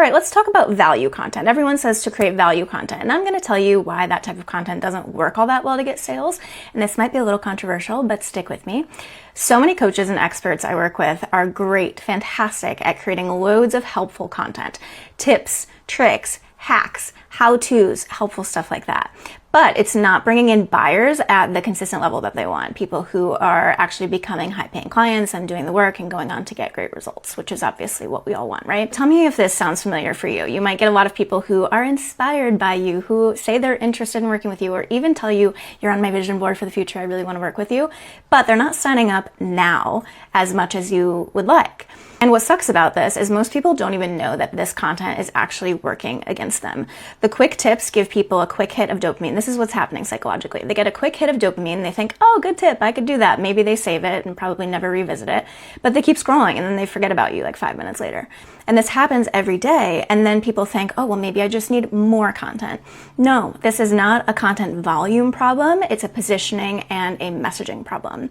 All right, let's talk about value content. Everyone says to create value content, and I'm going to tell you why that type of content doesn't work all that well to get sales. And this might be a little controversial, but stick with me. So many coaches and experts I work with are great, fantastic at creating loads of helpful content, tips, tricks, hacks, how-tos, helpful stuff like that. But it's not bringing in buyers at the consistent level that they want, people who are actually becoming high-paying clients and doing the work and going on to get great results, which is obviously what we all want, right? Tell me if this sounds familiar for you. You might get a lot of people who are inspired by you, who say they're interested in working with you, or even tell you, you're on my vision board for the future, I really want to work with you, but they're not signing up now as much as you would like. And what sucks about this is most people don't even know that this content is actually working against them. The quick tips give people a quick hit of dopamine. This is what's happening psychologically. They get a quick hit of dopamine, they think, oh, good tip, I could do that. Maybe they save it and probably never revisit it, but they keep scrolling and then they forget about you like 5 minutes later. And this happens every day, and then people think, oh, well, maybe I just need more content. No, this is not a content volume problem, it's a positioning and a messaging problem.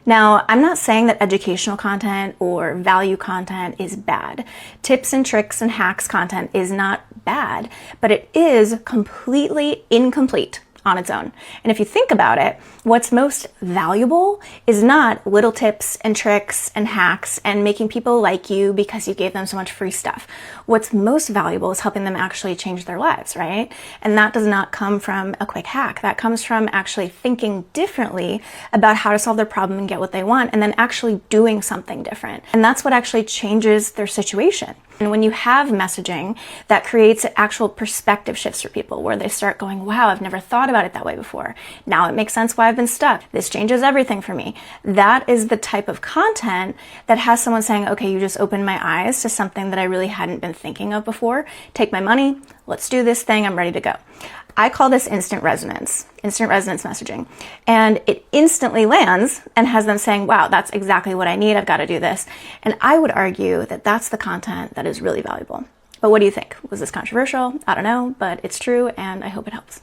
Now, I'm not saying that educational content or value content is bad. Tips and tricks and hacks content is not bad, but it is completely incomplete on its own. And if you think about it, what's most valuable is not little tips and tricks and hacks and making people like you because you gave them so much free stuff. What's most valuable is helping them actually change their lives, right? And that does not come from a quick hack. That comes from actually thinking differently about how to solve their problem and get what they want, and then actually doing something different. And that's what actually changes their situation. And when you have messaging that creates actual perspective shifts for people, where they start going, wow, I've never thought about it that way before. Now it makes sense why I've been stuck. This changes everything for me. That is the type of content that has someone saying, okay, you just opened my eyes to something that I really hadn't been thinking of before. Take my money, let's do this thing, I'm ready to go. I call this instant resonance messaging. And it instantly lands and has them saying, wow, that's exactly what I need. I've got to do this. And I would argue that that's the content that is really valuable. But what do you think? Was this controversial? I don't know, but it's true, and I hope it helps.